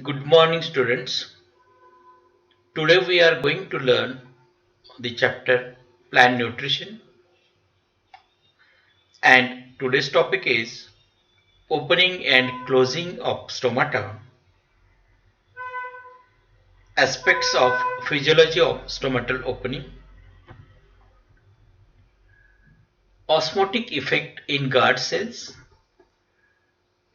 Good morning, students. Today we are going to learn the chapter Plant Nutrition, and today's topic is opening and closing of stomata, aspects of physiology of stomatal opening, osmotic effect in guard cells.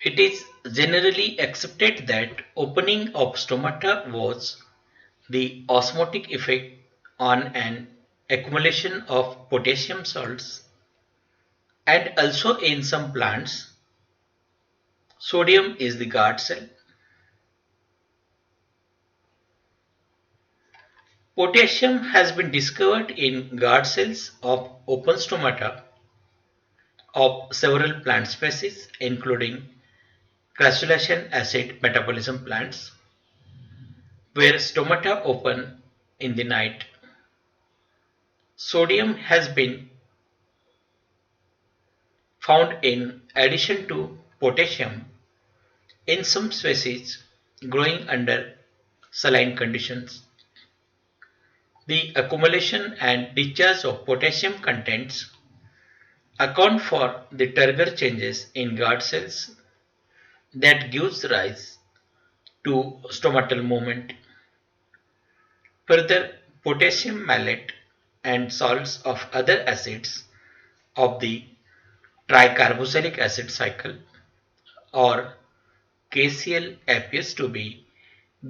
It is generally accepted that opening of stomata was the osmotic effect on an accumulation of potassium salts, and also in some plants sodium is the guard cell. Potassium has been discovered in guard cells of open stomata of several plant species, including crassulacean acid metabolism plants, where stomata open in the night. Sodium has been found in addition to potassium in some species growing under saline conditions. The accumulation and discharge of potassium contents account for the turgor changes in guard cells that gives rise to stomatal movement. Further, potassium malate and salts of other acids of the tricarboxylic acid cycle or KCl appears to be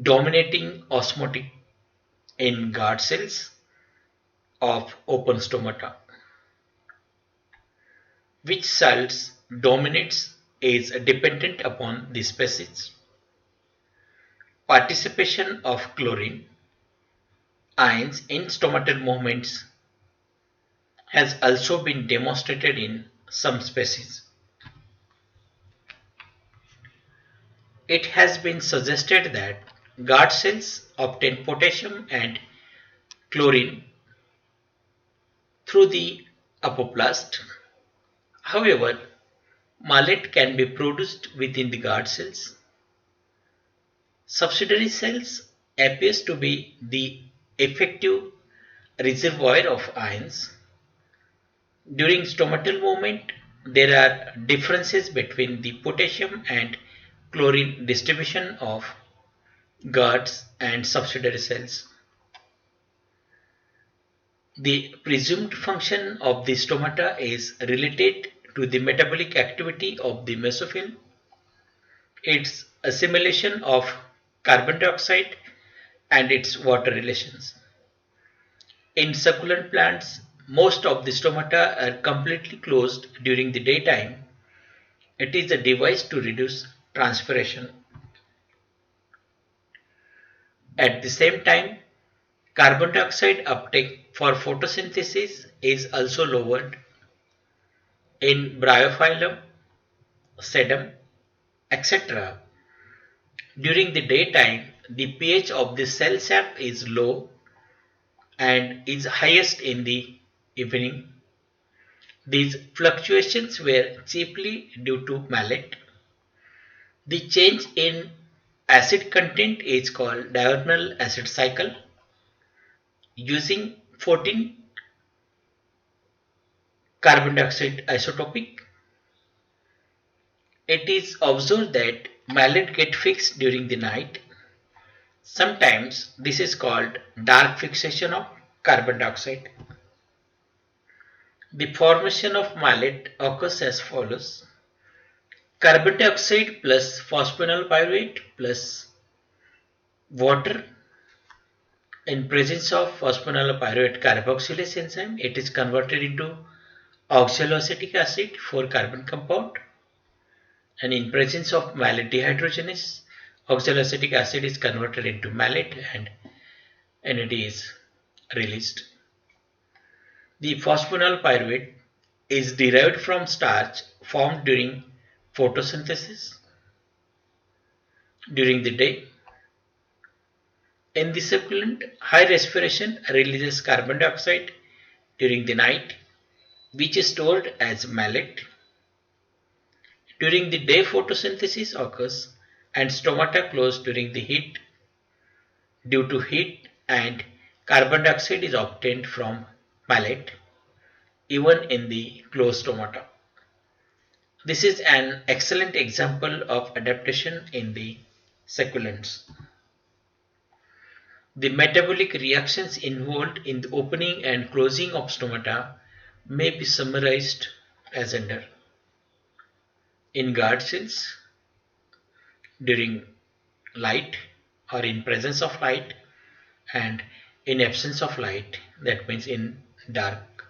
dominating osmotic in guard cells of open stomata. Which salts dominates is dependent upon the species. Participation of chlorine ions in stomatal movements has also been demonstrated in some species. It has been suggested that guard cells obtain potassium and chlorine through the apoplast. However, malate can be produced within the guard cells. Subsidiary cells appears to be the effective reservoir of ions. During stomatal movement, there are differences between the potassium and chlorine distribution of guards and subsidiary cells. The presumed function of the stomata is related to the metabolic activity of the mesophyll, its assimilation of carbon dioxide, and its water relations. In succulent plants, most of the stomata are completely closed during the daytime. It is a device to reduce transpiration. At the same time, carbon dioxide uptake for photosynthesis is also lowered. In Bryophyllum, sedum, etc., during the daytime, the pH of the cell sap is low and is highest in the evening. These fluctuations were chiefly due to malate. The change in acid content is called diurnal acid cycle. Using 14 carbon dioxide isotopic, it is observed that malate get fixed during the night. Sometimes this is called dark fixation of carbon dioxide. The formation of malate occurs as follows. Carbon dioxide plus phosphoenol plus water. In presence of phosphoenol carboxylase enzyme, it is converted into oxaloacetic acid 4-carbon compound, and in presence of malate dehydrogenase, oxaloacetic acid is converted into malate and it is released. The phosphoenol pyruvate is derived from starch formed during photosynthesis during the day. In the succulent, high respiration releases carbon dioxide during the night, which is stored as malate. During the day photosynthesis occurs, and stomata close during the heat due to heat, and carbon dioxide is obtained from malate even in the closed stomata. This is an excellent example of adaptation in the succulents. The metabolic reactions involved in the opening and closing of stomata may be summarized as under. In guard cells, during light or in presence of light, and in absence of light, that means in dark.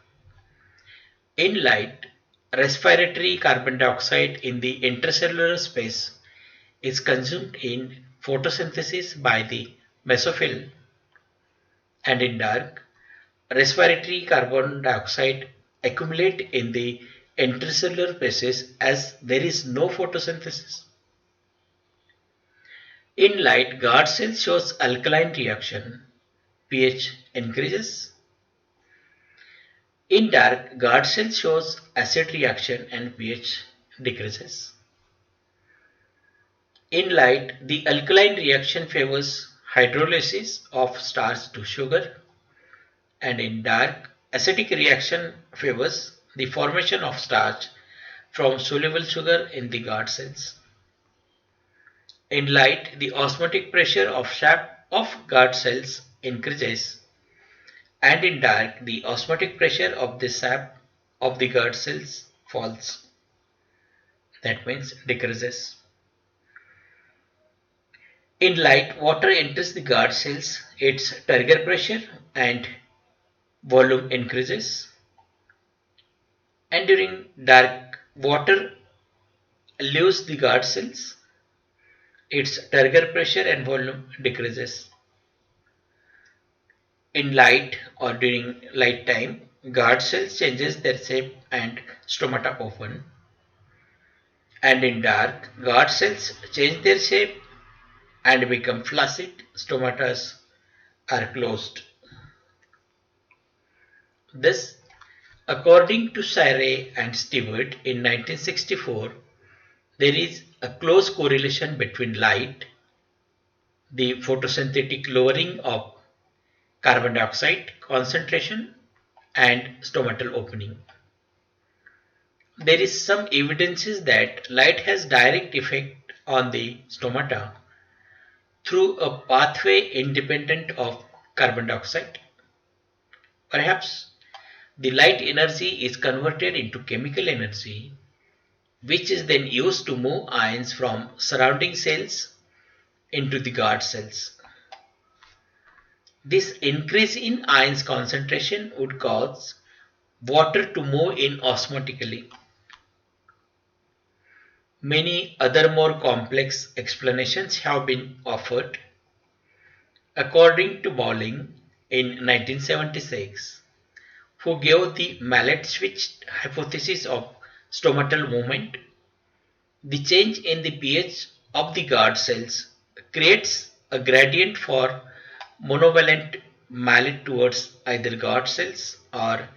In light, respiratory carbon dioxide in the intercellular space is consumed in photosynthesis by the mesophyll, and in dark, respiratory carbon dioxide accumulate in the intercellular spaces as there is no photosynthesis. In light, guard cell shows alkaline reaction, pH increases. In dark, guard cell shows acid reaction and pH decreases. In light, the alkaline reaction favors hydrolysis of starch to sugar, and in dark, acidic reaction favors the formation of starch from soluble sugar in the guard cells. In light, the osmotic pressure of shaft of guard cells increases, and in dark, the osmotic pressure of the sap of the guard cells falls. That means decreases. In light, water enters the guard cells, its turgor pressure and volume increases, and during dark, water leaves the guard cells, its turgor pressure and volume decreases. In light or during light time, guard cells changes their shape and stomata open, and in dark, guard cells change their shape and become flaccid, stomatas are closed. Thus, according to Sayre and Stewart in 1964, there is a close correlation between light, the photosynthetic lowering of carbon dioxide concentration, and stomatal opening. There is some evidences that light has direct effect on the stomata through a pathway independent of carbon dioxide. Perhaps the light energy is converted into chemical energy, which is then used to move ions from surrounding cells into the guard cells. This increase in ions concentration would cause water to move in osmotically. Many other more complex explanations have been offered. According to Bowling in 1976, who gave the Mallet switch hypothesis of stomatal movement, the change in the pH of the guard cells creates a gradient for monovalent mallet towards either guard cells or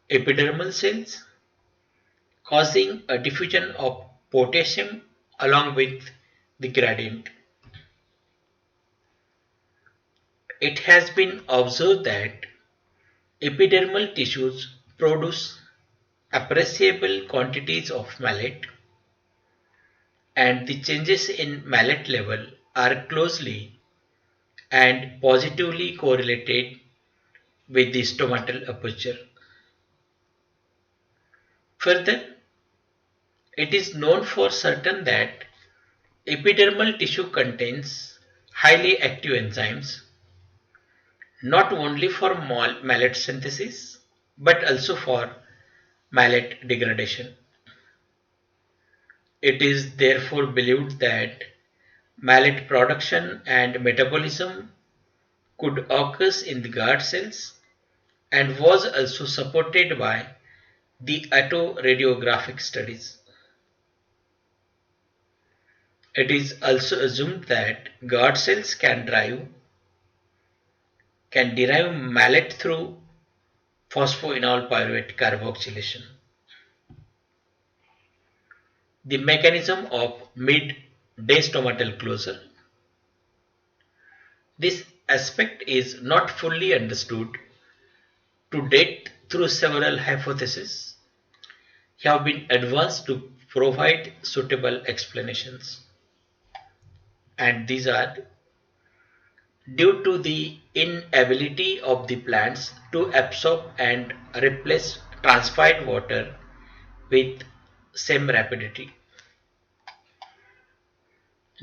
epidermal cells, causing a diffusion of potassium along with the gradient. It has been observed that epidermal tissues produce appreciable quantities of malate, and the changes in malate level are closely and positively correlated with the stomatal aperture. Further, it is known for certain that epidermal tissue contains highly active enzymes, not only for malate synthesis but also for malate degradation. It is therefore believed that malate production and metabolism could occur in the guard cells and was also supported by the autoradiographic studies. It is also assumed that guard cells can derive malate through phosphoenol pyruvate carboxylation. The mechanism of mid day stomatal closure. This aspect is not fully understood to date through several hypotheses have been advanced to provide suitable explanations. And these are due to the inability of the plants to absorb and replace transpired water with same rapidity.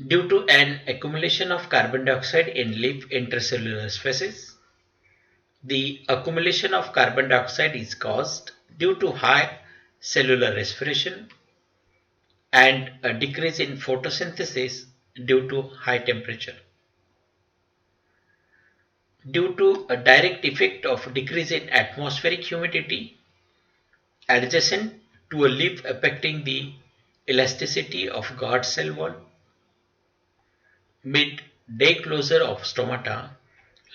Due to an accumulation of carbon dioxide in leaf intercellular spaces, the accumulation of carbon dioxide is caused due to high cellular respiration and a decrease in photosynthesis due to high temperature. Due to a direct effect of decrease in atmospheric humidity adjacent to a leaf affecting the elasticity of guard cell wall, mid-day closure of stomata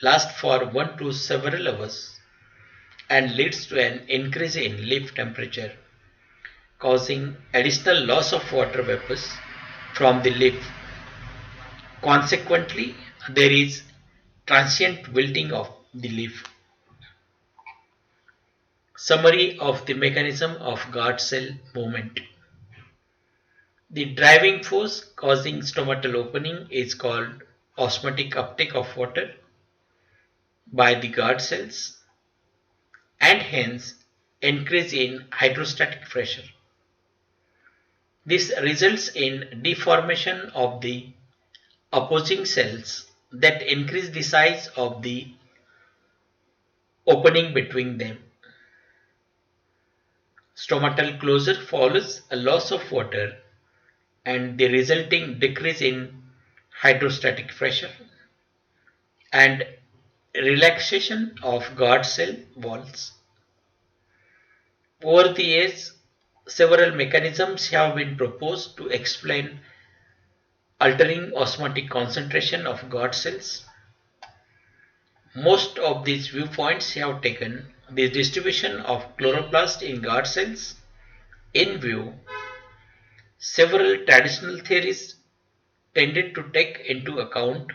lasts for 1 to several hours and leads to an increase in leaf temperature, causing additional loss of water vapors from the leaf. Consequently, there is transient wilting of the leaf. Summary of the mechanism of guard cell movement. The driving force causing stomatal opening is called osmotic uptake of water by the guard cells and hence increase in hydrostatic pressure. This results in deformation of the opposing cells that increase the size of the opening between them. Stomatal closure follows a loss of water and the resulting decrease in hydrostatic pressure and relaxation of guard cell walls. Over the years, several mechanisms have been proposed to explain altering osmotic concentration of guard cells. Most of these viewpoints have taken the distribution of chloroplast in guard cells in view. Several traditional theories tended to take into account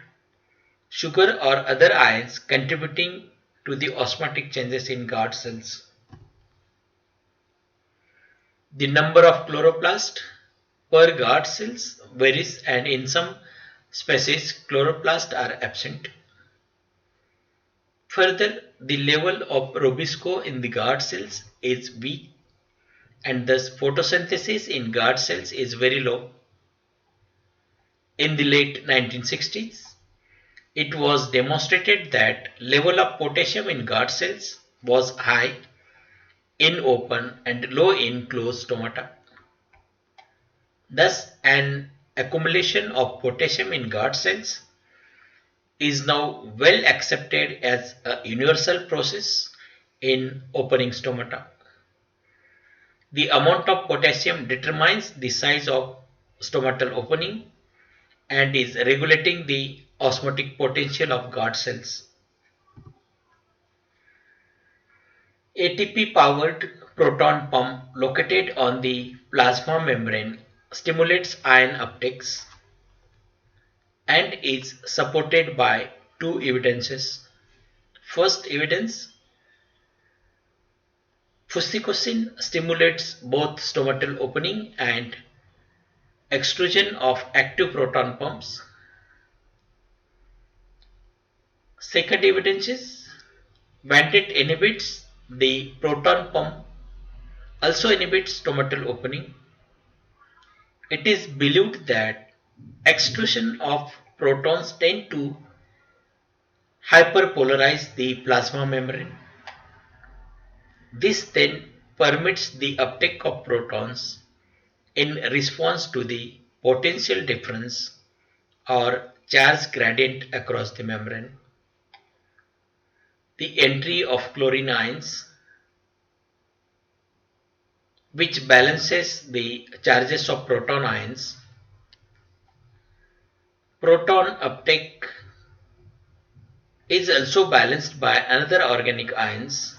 sugar or other ions contributing to the osmotic changes in guard cells. The number of chloroplasts per guard cells varies and in some species chloroplasts are absent. Further, the level of Robisco in the guard cells is weak and thus photosynthesis in guard cells is very low. In the late 1960s, it was demonstrated that level of potassium in guard cells was high in open and low in closed stomata. Thus, an accumulation of potassium in guard cells is now well accepted as a universal process in opening stomata. The amount of potassium determines the size of stomatal opening and is regulating the osmotic potential of guard cells. ATP powered proton pump located on the plasma membrane stimulates ion uptakes and is supported by two evidences. First evidence, fusicosin stimulates both stomatal opening and extrusion of active proton pumps. Second evidence is when it inhibits the proton pump also inhibits stomatal opening. It is believed that extrusion of protons tend to hyperpolarize the plasma membrane. This then permits the uptake of protons in response to the potential difference or charge gradient across the membrane. The entry of chlorine ions, which balances the charges of proton ions. Proton uptake is also balanced by another organic ions,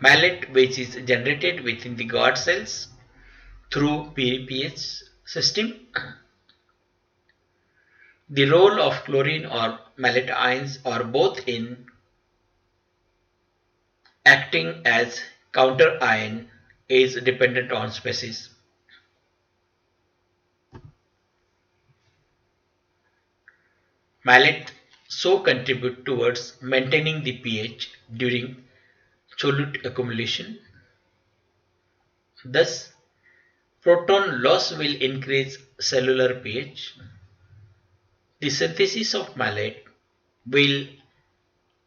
malate, which is generated within the guard cells through PPH system. The role of chlorine or malate ions or both in acting as counter ion is dependent on species. Malate so contribute towards maintaining the pH during solute accumulation. Thus, proton loss will increase cellular pH. The synthesis of malate will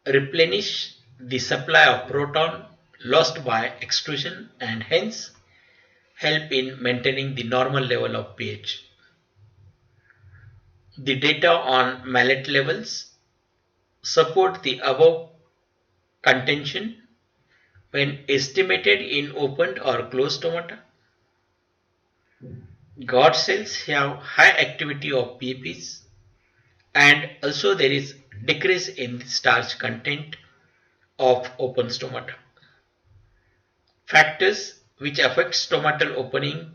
replenish the supply of proton lost by extrusion and hence help in maintaining the normal level of pH. The data on malate levels support the above contention when estimated in opened or closed stomata. Guard cells have high activity of PAPs and also there is decrease in the starch content of open stomata. Factors which affect stomatal opening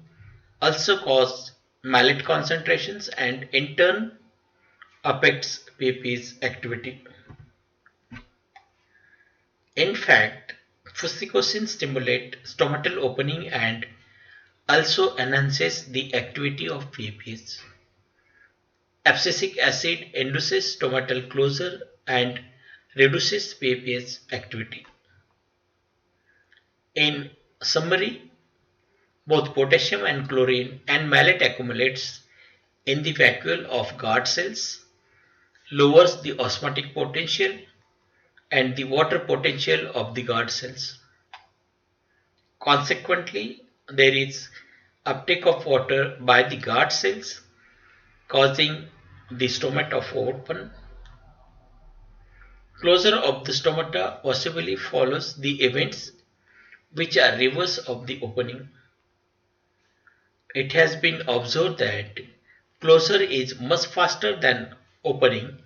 also cause malate concentrations and in turn affects PAP's activity. In fact, fusicosin stimulate stomatal opening and also enhances the activity of PAPs. Abscisic acid induces stomatal closure and reduces PAP's activity. In summary, both potassium and chlorine and malate accumulates in the vacuole of guard cells, lowers the osmotic potential and the water potential of the guard cells. Consequently, there is uptake of water by the guard cells causing the stomata to open. Closure of the stomata possibly follows the events which are reverse of the opening. It has been observed that closure is much faster than opening,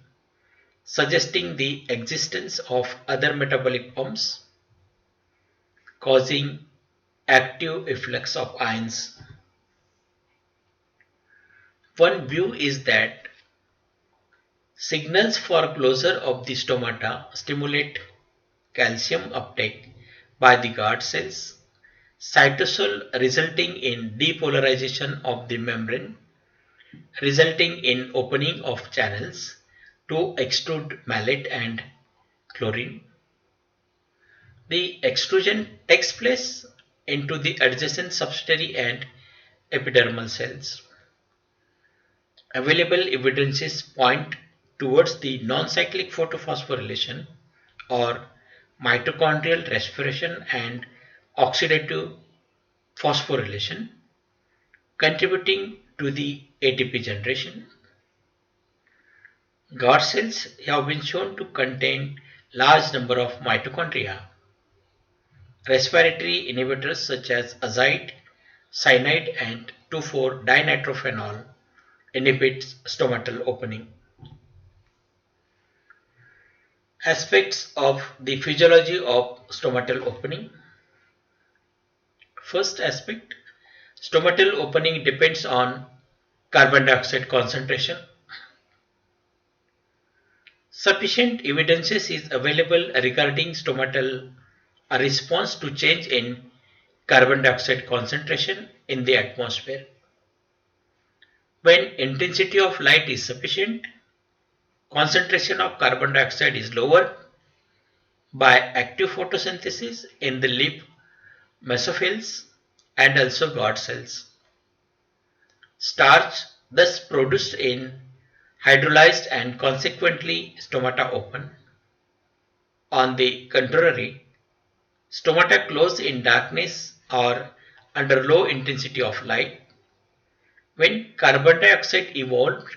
suggesting the existence of other metabolic pumps causing active efflux of ions. One view is that signals for closure of the stomata stimulate calcium uptake by the guard cells, cytosol resulting in depolarization of the membrane, resulting in opening of channels to extrude malate and chlorine. The extrusion takes place into the adjacent subsidiary and epidermal cells. Available evidences point towards the non-cyclic photophosphorylation or mitochondrial respiration and oxidative phosphorylation contributing to the ATP generation. Guard cells have been shown to contain large number of mitochondria. Respiratory inhibitors such as azide, cyanide and 2,4-dinitrophenol inhibits stomatal opening. Aspects of the physiology of stomatal opening. First aspect, stomatal opening depends on carbon dioxide concentration. Sufficient evidences is available regarding stomatal response to change in carbon dioxide concentration in the atmosphere. When intensity of light is sufficient, concentration of carbon dioxide is lowered by active photosynthesis in the lip mesophils and also guard cells. Starch thus produced in hydrolyzed and consequently stomata open. On the contrary, stomata close in darkness or under low intensity of light. When carbon dioxide evolved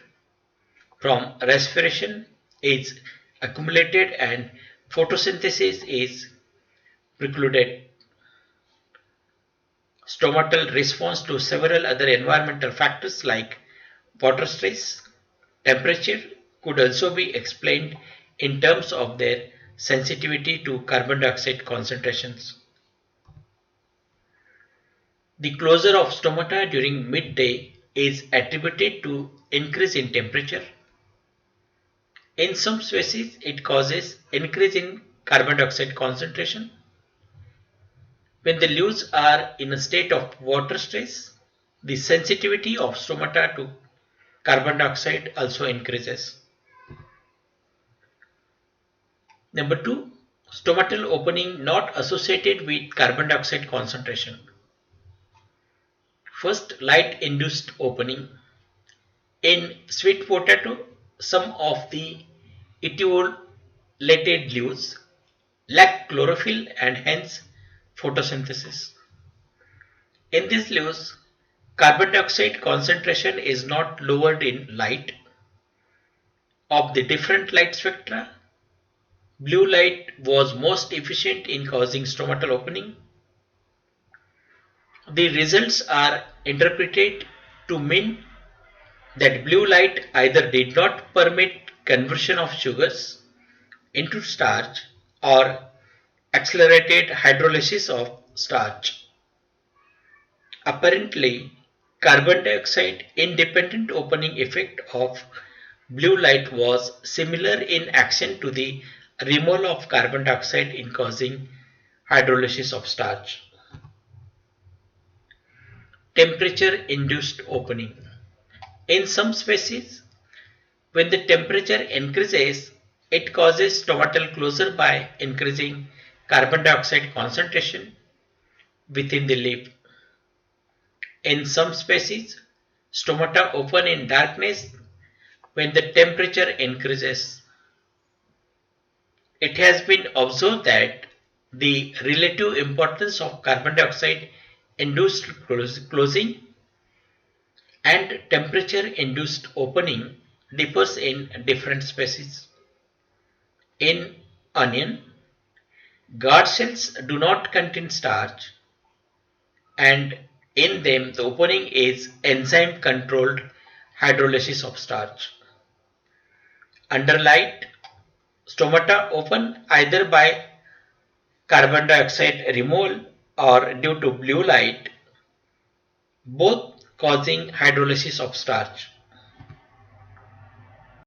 from respiration is accumulated and photosynthesis is precluded. Stomatal response to several other environmental factors like water stress, temperature could also be explained in terms of their sensitivity to carbon dioxide concentrations. The closure of stomata during midday is attributed to increase in temperature. In some species, it causes increase in carbon dioxide concentration. When the leaves are in a state of water stress, the sensitivity of stomata to carbon dioxide also increases. Number 2, stomatal opening not associated with carbon dioxide concentration. First, light induced opening. In sweet potato, some of the etiolated leaves lack chlorophyll and hence photosynthesis. In these leaves, carbon dioxide concentration is not lowered in light. Of the different light spectra, blue light was most efficient in causing stomatal opening. The results are interpreted to mean that blue light either did not permit conversion of sugars into starch or accelerated hydrolysis of starch. Apparently, carbon dioxide independent opening effect of blue light was similar in action to the removal of carbon dioxide in causing hydrolysis of starch. Temperature induced opening. In some species, when the temperature increases, it causes stomatal closure by increasing carbon dioxide concentration within the leaf. In some species, stomata open in darkness when the temperature increases. It has been observed that the relative importance of carbon dioxide induced closing and temperature induced opening differs in different species. In onion, guard cells do not contain starch, and in them the opening is enzyme controlled hydrolysis of starch. Under light, stomata open either by carbon dioxide removal or due to blue light, both causing hydrolysis of starch.